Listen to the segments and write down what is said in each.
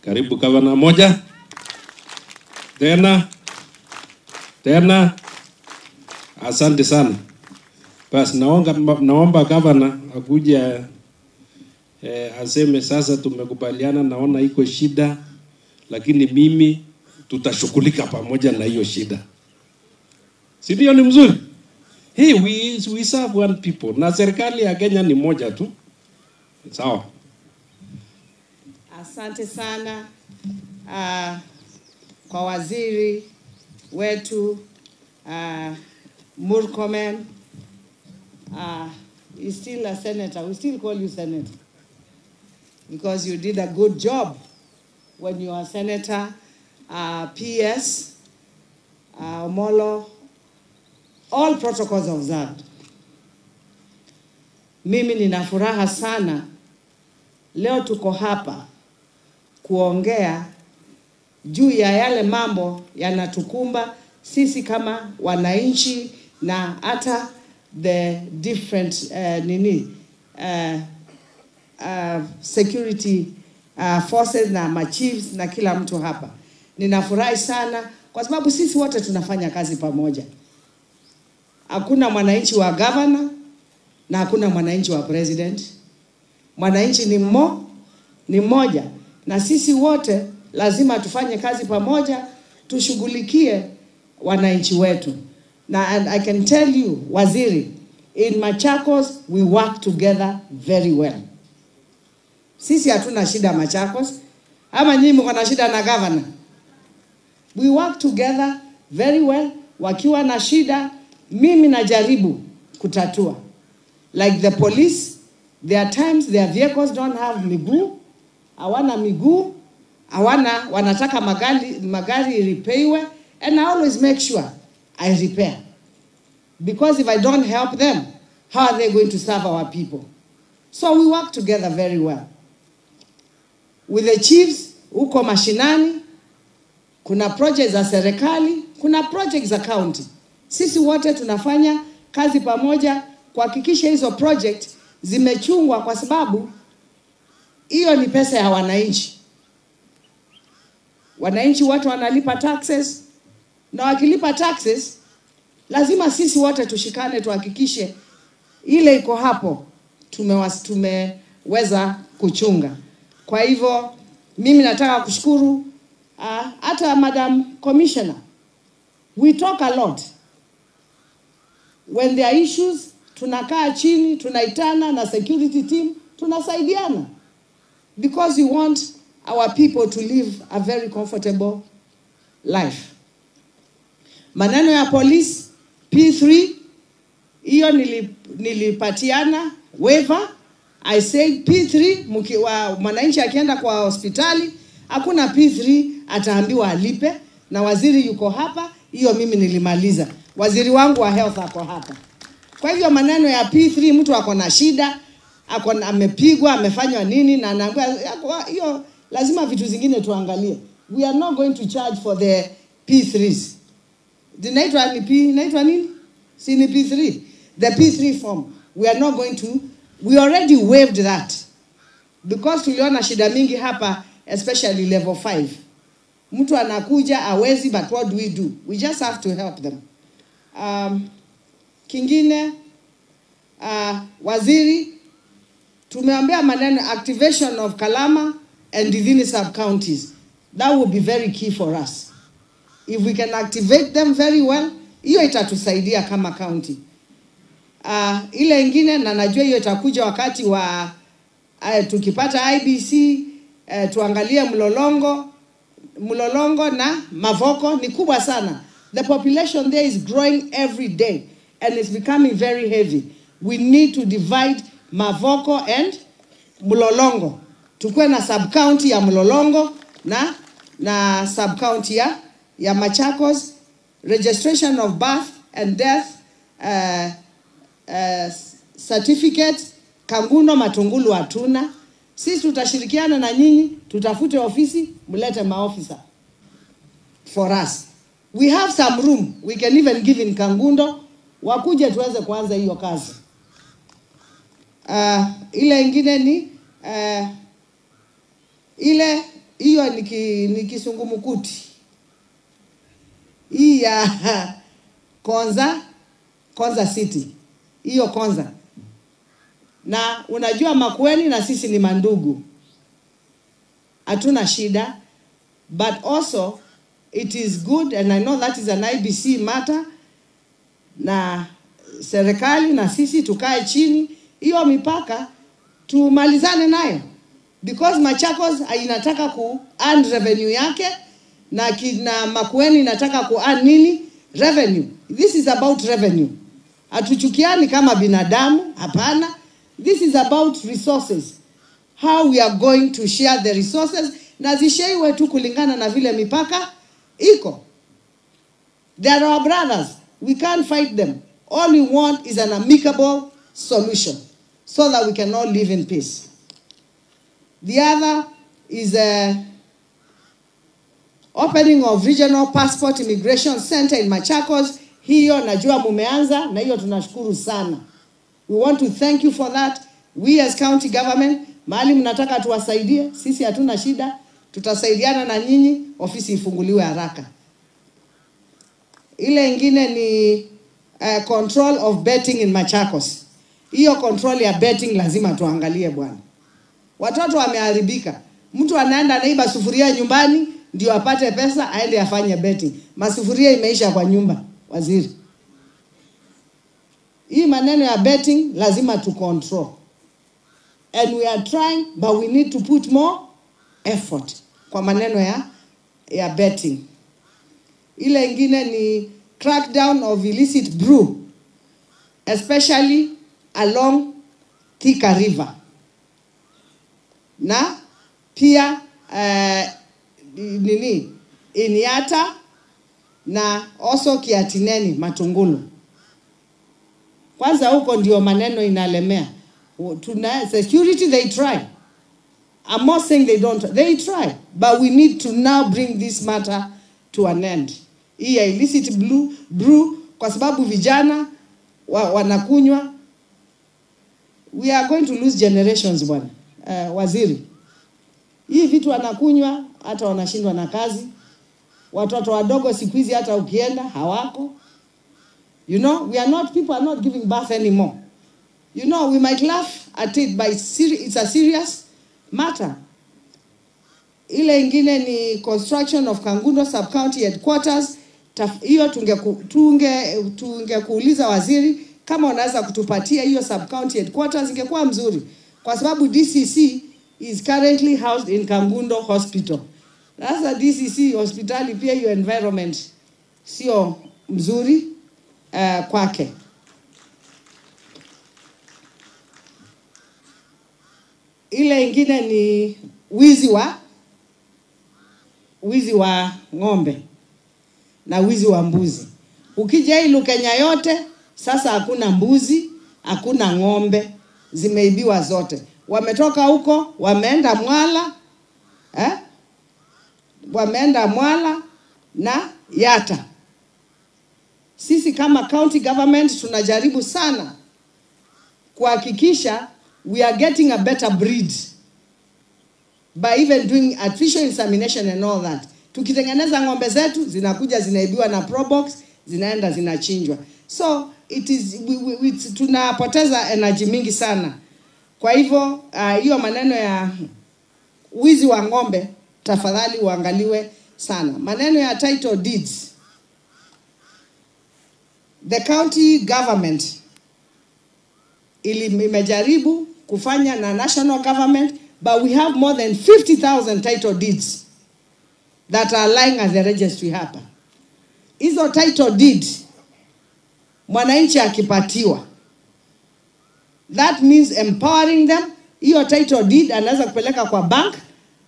Karibu gavana moja. Tena. Asante sana. Basi naomba gavana akuje aseme sasa tumekubaliana, naona iko shida, lakini mimi tutashughulika pamoja na hiyo shida. Si ndio? Ni mzuri. Hey, we serve one people. Na serikali ya Kenya ni moja tu. Sawa. Asante sana kwa waziri wetu Murkomen. He's still a senator. We still call you senator because you did a good job when you were senator. PS, Molo, all protocols observed. Mimi nina furaha sana leo tuko hapa kuongea juu ya yale mambo yanatukumba sisi kama wananchi na hata the different security forces na machiefs na kila mtu hapa. Ninafurahi sana kwa sababu sisi wote tunafanya kazi pamoja. Hakuna mwananchi wa governor na hakuna mwananchi wa president. Mwananchi ni mmoja, na sisi wote lazima tufanye kazi pamoja, tushughulikie wananchi wetu. Na and I can tell you, waziri, in Machakos we work together very well. Sisi hatuna shida Machakos, ama nyinyi mko na shida na governor? We work together very well. Wakiwa na shida, mimi najaribu kutatua. Like the police, there are times their vehicles don't have miguu, hawana miguu, wanataka magari repaiwe, and I always make sure I repair. Because if I don't help them, how are they going to serve our people? So we work together very well. With the chiefs, huko mashinani, kuna projects za serikali, kuna projects za county. Sisi wote tunafanya kazi pamoja kuhakikisha hizo project zimechungwa, kwa sababu hiyo ni pesa ya wananchi. Wananchi wote wanalipa taxes, na wakilipa taxes lazima sisi wote tushikane tuhakikishe ile iko hapo tumeweza kuchunga. Kwa hivyo mimi nataka kushukuru hata Madam Commissioner. We talk a lot. When there are issues, tunakaa chini, tunaitana na security team, tunasaidiana. Because we want our people to live a very comfortable life. Maneno ya police, P3, hiyo nilipatiana waiver. I said P3, mwananchi akienda kwa hospitali, hakuna P3 ataambiwa alipe, na waziri yuko hapa, hiyo mimi nilimaliza. Waziri wangu wa health ako hapa. Kwa hivyo maneno ya P3, mtu ako na shida, amepigwa, amefanywa nini, na anaambiwa hiyo lazima vitu zingine tuangalie. We are not going to charge for the P3s. Dinaitwa nini? Si ni P3. The P3 form, we are not going to, we already waived that. Because tuliona shida mingi hapa, especially level 5. Mtu anakuja hawezi, but what do we do? We just have to help them. Kingine, waziri, tumeambia maneno activation of Kalama and Ndivini sub-counties. That will be very key for us. If we can activate them very well, hiyo itatusaidia kama county. Ile ingine, na najua hiyo itakuja wakati wa tukipata IBC, tuangalie Mlolongo na Mavoko ni kubwa sana. The population there is growing every day and it's becoming very heavy. We need to divide Mavoko and Mlolongo. Tukue na sub-county ya Mlolongo na sub-county ya Machakos. Registration of birth and death certificates, Kanguno, Matungulu hatuna. Sisi tutashirikiana na nyinyi, tutafute ofisi, mulete maofisa for us. We have some room, we can even give in Kangundo, wakuje tuweze kuanza hiyo kazi. Ile ingine ni ile hiyo ni kisungumukuti. Hii ya Konza City. Hiyo Konza. Na unajua Makueni na sisi ni mandugu. Hatuna shida, but also it is good, and I know that is an IBC matter, na serikali na sisi tukae chini hiyo mipaka tumalizane nayo, because Machakos inataka ku earn revenue yake na kina Makueni inataka ku earn nini? Revenue. This is about revenue. Hatuchukiani kama binadamu, hapana. This is about resources. How we are going to share the resources, na zisheiwe tu kulingana na vile mipaka iko. They are our brothers. We can't fight them. All we want is an amicable solution so that we can all live in peace. The other is opening of Regional Passport Immigration Center in Machakos. Hiyo najua mumeanza, na hiyo tunashukuru sana. We want to thank you for that. We as county government, mahali mnataka tuwasaidie, sisi hatuna shida, tutasaidiana na nyinyi, ofisi ifunguliwe haraka. Ile ingine ni control of betting in Machakos. Hiyo control ya betting lazima tuangalie bwana. Watoto wameharibika. Mtu anaenda anaiba sufuria nyumbani ndio apate pesa aende afanye betting. Masufuria imeisha kwa nyumba, waziri. Hii maneno ya betting lazima tu control. And we are trying, but we need to put more effort kwa maneno ya betting. Ile ingine ni crackdown of illicit brew, especially along Thika River. Na pia Inyata na also Kiatineni Matungulu. Kwanza huko ndio maneno inalemea. Tuna security, they try. I'm not saying they don't. They try. But we need to now bring this matter to an end. Hii illicit brew kwa sababu vijana wanakunywa. We are going to lose generations bwana. Waziri. Hii vitu wanakunywa hata wanashindwa na kazi. Watoto wadogo siku hizi hata ukienda hawako. You know, people are not giving birth anymore. You know, we might laugh at it, but it's a serious matter. Ile ingine ni construction of Kangundo Sub-County Headquarters. Hiyo tungekuuliza waziri kama unaweza kutupatia hiyo Sub-County Headquarters, ingekuwa mzuri. Kwa sababu DCC is currently housed in Kangundo Hospital. Sasa DCC hospitali pia hiyo environment sio mzuri kwake. Ile ingine ni wizi wa ng'ombe na wizi wa mbuzi. Ukija hii Kenya yote sasa hakuna mbuzi, hakuna ng'ombe, zimeibiwa zote. Wametoka huko, wameenda Mwala, wameenda Mwala na Yata. Sisi kama county government tunajaribu sana kuhakikisha we are getting a better breed by even doing artificial insemination and all that. Tukitengeneza ng'ombe zetu zinakuja zinaibiwa na Probox, zinaenda zinachinjwa. So it is tunapoteza energy mingi sana. Kwa hivyo hiyo maneno ya wizi wa ng'ombe tafadhali uangaliwe sana. Maneno ya title deeds. The county government imejaribu kufanya na national government, but we have more than 50,000 title deeds that are lying at the registry hapa. Hizo title deeds mwananchi akipatiwa, that means empowering them. Hiyo title deed anaweza kupeleka kwa bank,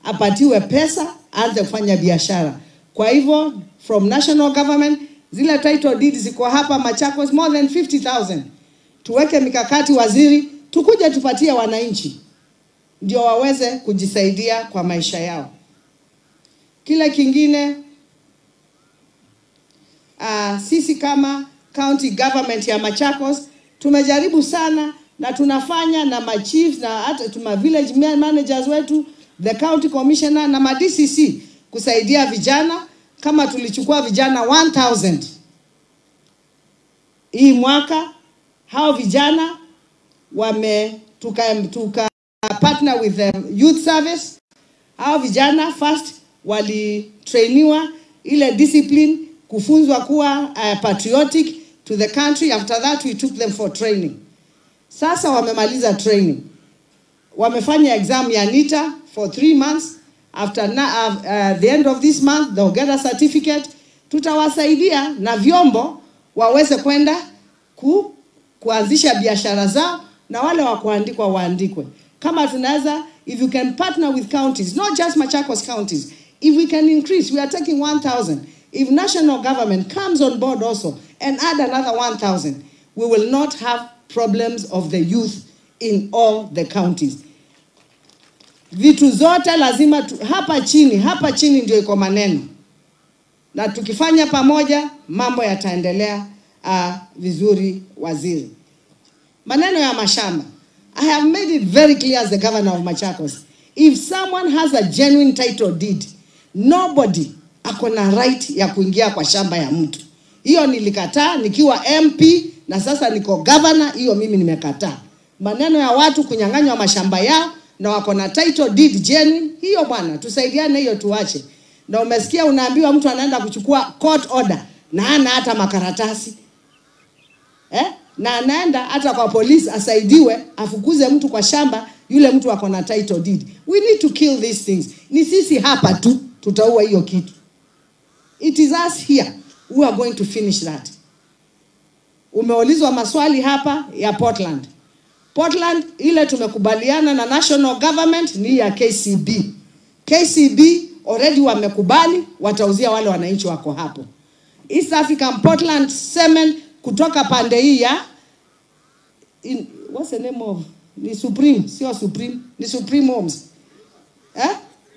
apatiwe pesa, aanze kufanya biashara. Kwa hivyo from national government, zile title deeds ziko hapa Machakos more than 50,000. Tuweke mikakati waziri, tukuje tupatie wananchi ndio waweze kujisaidia kwa maisha yao. Kile kingine, sisi kama county government ya Machakos tumejaribu sana na tunafanya na machiefs na hata tuma village managers wetu the county commissioner na ma DCC kusaidia vijana. Kama tulichukua vijana 1000 hii mwaka, hao vijana tuka partner with the youth service. Hao vijana first walitrainiwa ile discipline, kufunzwa kuwa patriotic to the country. After that we took them for training. Sasa wamemaliza training, wamefanya exam ya NITA for 3 months. After the end of this month they'll get a certificate. Tutawasaidia na vyombo waweze kwenda kuanzisha biashara zao, na wale wa kuandikwa waandikwe. Kama tunaweza, if you can partner with counties, not just Machakos counties, if we can increase, we are taking 1,000. If national government comes on board also and add another 1,000, we will not have problems of the youth in all the counties. Vitu zote lazima hapa chini ndio iko maneno. Na tukifanya pamoja mambo yataendelea vizuri, waziri. Maneno ya mashamba. I have made it very clear as the governor of Machakos. If someone has a genuine title deed, nobody akona right ya kuingia kwa shamba ya mtu. Hiyo nilikataa nikiwa MP na sasa niko governor, hiyo mimi nimekataa. Maneno ya watu kunyang'anywa mashamba yao na wakona title deed genuine, hiyo bwana tusaidiane, hiyo tuache. Na umesikia unaambiwa mtu anaenda kuchukua court order na hana hata makaratasi. Na anaenda hata kwa polisi asaidiwe afukuze mtu kwa shamba, yule mtu akona title deed. We need to kill these things. Ni sisi hapa tu tutaua hiyo kitu. It is us here who are going to finish that. Umeulizwa maswali hapa ya Portland. Portland ile tumekubaliana na national government ni ya KCB. KCB already wamekubali watauzia wale wananchi wako hapo. East African Portland Cement kutoka pande hii ya what's the name of, ni Supreme, sio Supreme, ni Supreme Homes.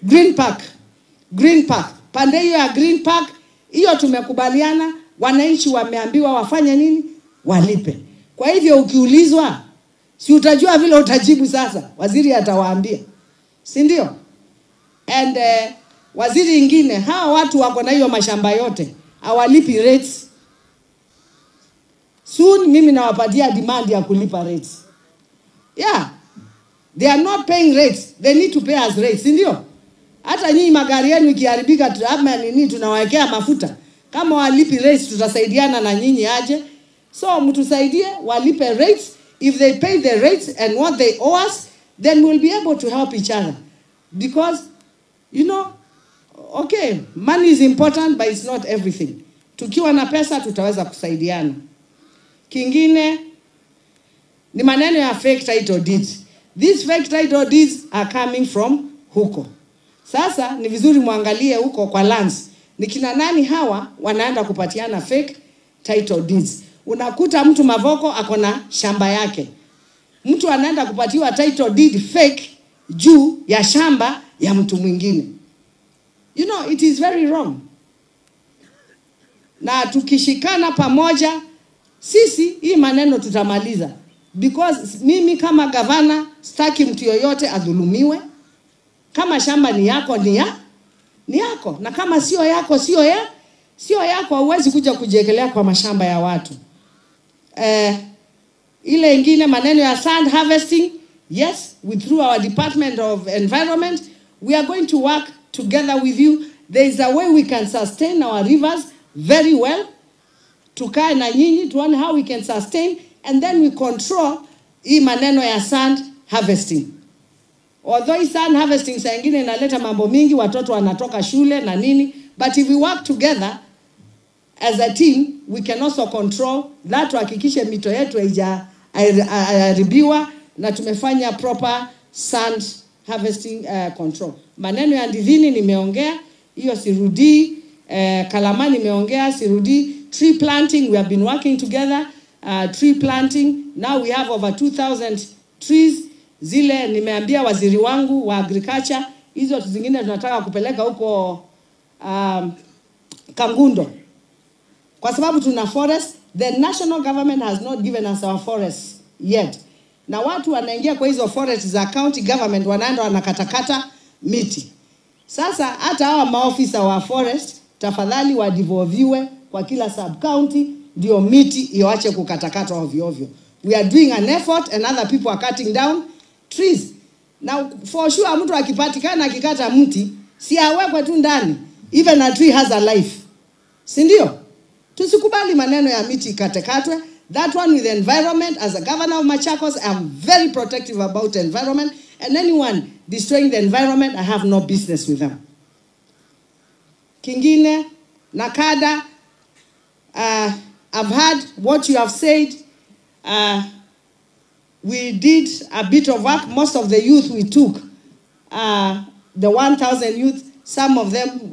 Green Park. Pande hiyo ya Green Park, hiyo tumekubaliana, wananchi wameambiwa wafanye nini? Walipe. Kwa hivyo ukiulizwa, si utajua vile utajibu sasa. Waziri atawaambia. Si ndio? And waziri ingine, hawa watu wako na hiyo mashamba yote, hawalipi rates. Soon mimi nawapatia demand ya kulipa rates. Yeah. They are not paying rates. They need to pay us rates, si ndio? Hata nyinyi magari yenu ikiharibika ama nini tunawaekea mafuta. Kama walipi rates tutasaidiana na nyinyi aje. So mtusaidie walipe rates. If they pay the rates and what they owe us, then we'll be able to help each other. Because, you know, okay, money is important but it's not everything. Tukiwa na pesa tutaweza kusaidiana. Kingine ni maneno ya fake title deeds. These fake title deeds are coming from huko. Sasa ni vizuri muangalie huko kwa lands. Ni kina nani hawa wanaenda kupatiana fake title deeds. Unakuta mtu Mavoko akona shamba yake. Mtu anaenda kupatiwa title deed fake juu ya shamba ya mtu mwingine. You know, it is very wrong. Na tukishikana pamoja, sisi hii maneno tutamaliza. Because mimi kama gavana sitaki mtu yoyote adhulumiwe. Kama shamba ni yako ni yako, na kama sio yako sio yako, huwezi kuja kujiekelea kwa mashamba ya watu. Ile ingine maneno ya sand harvesting, yes, through our Department of Environment, we are going to work together with you. There is a way we can sustain our rivers very well. Tukae na nyinyi tuone how we can sustain, and then we control hii maneno ya sand harvesting. Although sand harvesting saa nyingine inaleta mambo mingi, watoto wanatoka shule na nini, but if we work together as a team, we can also control that, tuhakikishe mito yetu haijaharibiwa na tumefanya proper sand harvesting control. Maneno ya Ndivini nimeongea, hiyo sirudi. Kalamani nimeongea, sirudi. Tree planting, we have been working together. Tree planting, now we have over 2,000 trees. Zile nimeambia waziri wangu wa agriculture, hizo zingine tunataka kupeleka huko Kangundo. Kwa sababu tuna forest, the national government has not given us our forests yet. Na watu wanaingia kwa hizo forest za county government, wanaenda wanakatakata miti. Sasa hata hawa maofisa wa forest tafadhali wadivolviwe kwa kila sub county ndio miti iache kukatakatwa ovyo ovyo. We are doing an effort and other people are cutting down trees. Now for sure mtu akipatikana akikata mti si awekwe tu ndani. Even a tree has a life. Si ndio? Tusikubali maneno ya miti katekatwe. That one with the environment, as a governor of Machakos, I am very protective about the environment, and anyone destroying the environment, I have no business with them. Kingine, Nakada, I've heard what you have said. We did a bit of work. Most of the youth we took, the 1,000 youth, some of them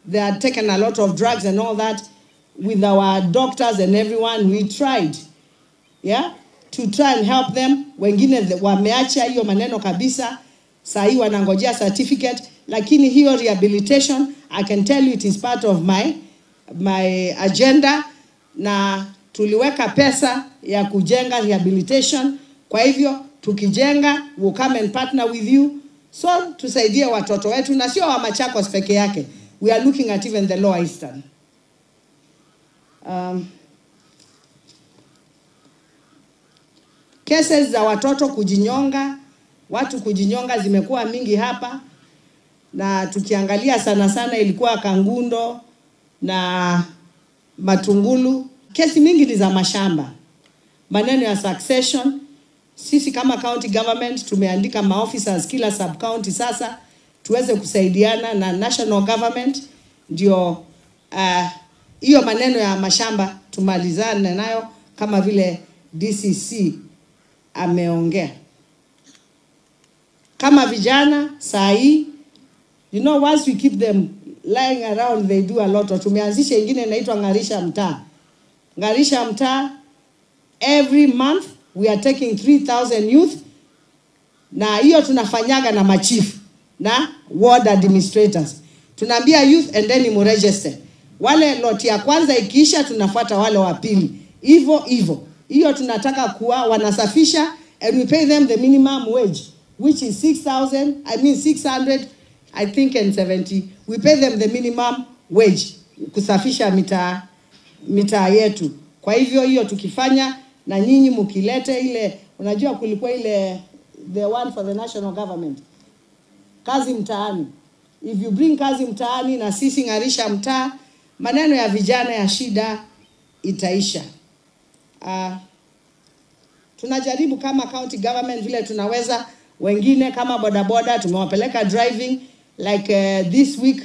they had taken a lot of drugs and all that. With our doctors and everyone, we tried, to try and help them. Wengine wameacha hiyo maneno kabisa, saa hii wanangojea certificate, lakini hiyo rehabilitation, I can tell you it is part of my agenda, na tuliweka pesa ya kujenga rehabilitation. Kwa hivyo tukijenga, we'll come and partner with you, so tusaidie watoto wetu, na sio wa Machakos peke yake. We are looking at even the Lower Eastern. Cases za watoto kujinyonga, watu kujinyonga zimekuwa mingi hapa, na tukiangalia sana sana ilikuwa Kangundo na Matungulu. Kesi mingi ni za mashamba, maneno ya succession. Sisi kama county government tumeandika maofficers kila sub county sasa tuweze kusaidiana na national government ndio hiyo maneno ya mashamba tumalizane nayo kama vile DCC ameongea. Kama vijana saa hii, once we keep them lying around, they do a lot. Tumeanzisha ingine inaitwa Ngarisha Mtaa. Ngarisha Mtaa, every month we are taking 3,000 youth, na hiyo tunafanyaga na machief na ward administrators. Tunaambia youth and then you register. Wale lot ya kwanza ikiisha tunafuata wale wa pili. Hivyo. Hiyo tunataka kuwa wanasafisha, and we pay them the minimum wage, which is 600 I think and 70. We pay them the minimum wage kusafisha mitaa yetu. Kwa hivyo hiyo tukifanya, na nyinyi mkilete ile, unajua kulikuwa ile the one for the national government, kazi mtaani. If you bring kazi mtaani na sisi Ngarisha Mtaa, maneno ya vijana ya shida itaisha. Tunajaribu kama county government vile tunaweza. Wengine kama bodaboda tumewapeleka driving, like this week,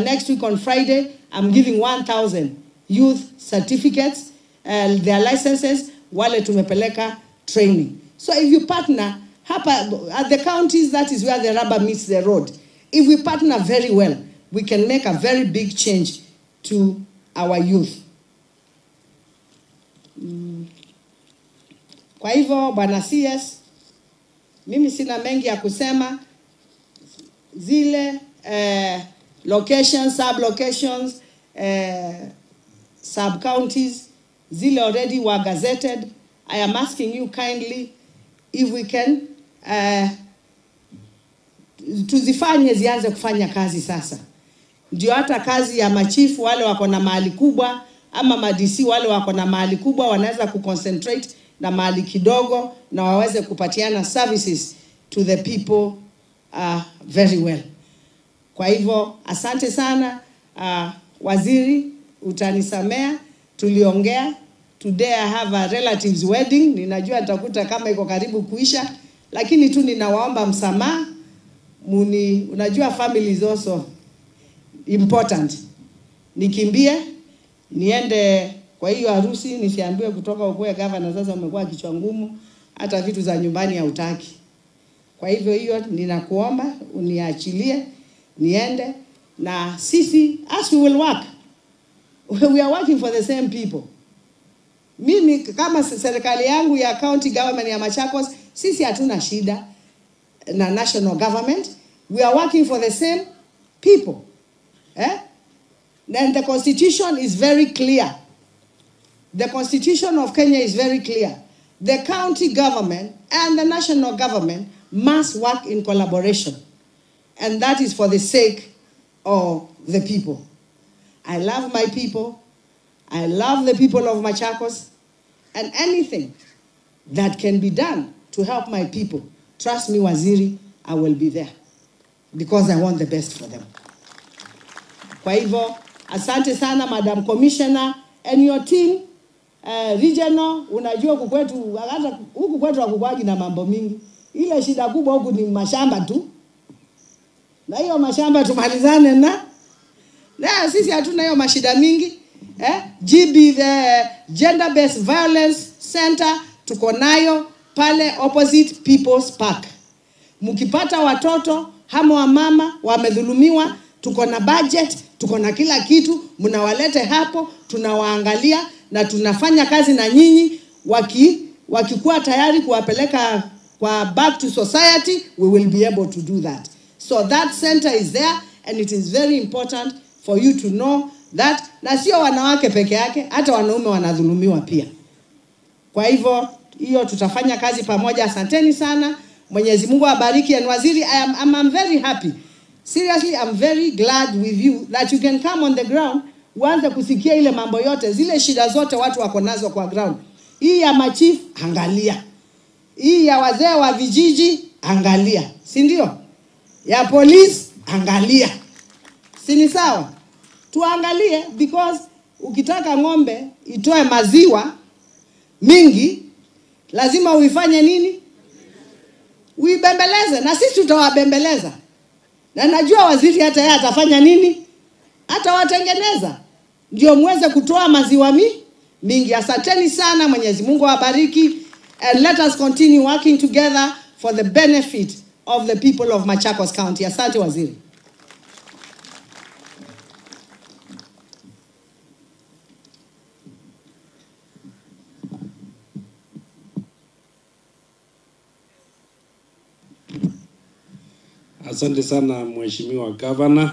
next week on Friday, I'm giving 1,000 youth certificates, their licenses, wale tumepeleka training. So if you partner, hapa at the counties, that is where the rubber meets the road. If we partner very well, we can make a very big change to our youth. Kwa hivyo Bwana CS, mimi sina mengi ya kusema. Zile locations, sub-locations, sub-counties, zile already were gazetted. I am asking you kindly if we can tuzifanye zianze kufanya kazi sasa. Ndio hata kazi ya machifu wale wako na mahali kubwa, ama madisi wale wako na mahali kubwa, wanaweza kuconcentrate na mahali kidogo, na waweze kupatiana services to the people very well. Kwa hivyo asante sana. Waziri, utanisamea, tuliongea. Today I have a relative's wedding. Ninajua nitakuta kama iko karibu kuisha, lakini tu ninawaomba msamaha. Unajua family is also important. Nikimbie niende kwa hiyo harusi, nisiambiwe kutoka ukwe governor sasa umekuwa kichwa ngumu, hata vitu za nyumbani hautaki. Kwa hivyo hiyo ninakuomba uniachilie niende, na sisi as we will work, we are working for the same people. Mimi kama serikali yangu ya county government ya Machakos, sisi hatuna shida na national government. We are working for the same people. Then the constitution is very clear. The constitution of Kenya is very clear. The county government and the national government must work in collaboration. and that is for the sake of the people. I love my people. I love the people of Machakos, and anything that can be done to help my people, trust me, Waziri, I will be there because I want the best for them. Kwa hivyo, asante sana Madam Commissioner and your team, regional, unajua huku kwetu hakukuagi na mambo mingi. Ile shida kubwa huku ni mashamba tu. Na hiyo mashamba tumalizane na sisi hatuna hiyo mashida mingi. GB, the Gender Based Violence Center, tuko nayo pale opposite People's Park. Mkipata watoto hama wa mama wamedhulumiwa, tuko na budget, tuko na kila kitu, mnawalete hapo, tunawaangalia na tunafanya kazi na nyinyi. Wakikuwa tayari kuwapeleka kwa back to society, we will be able to do that. So that center is there, and it is very important for you to know that na sio wanawake peke yake, hata wanaume wanadhulumiwa pia. Kwa hivyo hiyo tutafanya kazi pamoja. Asanteni sana. Mwenyezi Mungu awabariki. And Waziri, I'm very happy. Seriously, I'm very glad with you that you can come on the ground, uanze kusikia ile mambo yote, zile shida zote watu wako nazo kwa ground. Hii ya machief, angalia. Hii ya wazee wa vijiji, angalia. Si ndio? Ya police, angalia. Si ni sawa? Tuangalie, because ukitaka ng'ombe itoe maziwa mingi, lazima uifanye nini? Uibembeleze, na sisi tutawabembeleza. Na najua waziri hata yeye atafanya nini? Atawatengeneza ndio muweze kutoa maziwa mingi. Asanteni sana, Mwenyezi Mungu awabariki, and let us continue working together for the benefit of the people of Machakos County. Asante Waziri. Asante sana Mheshimiwa Governor.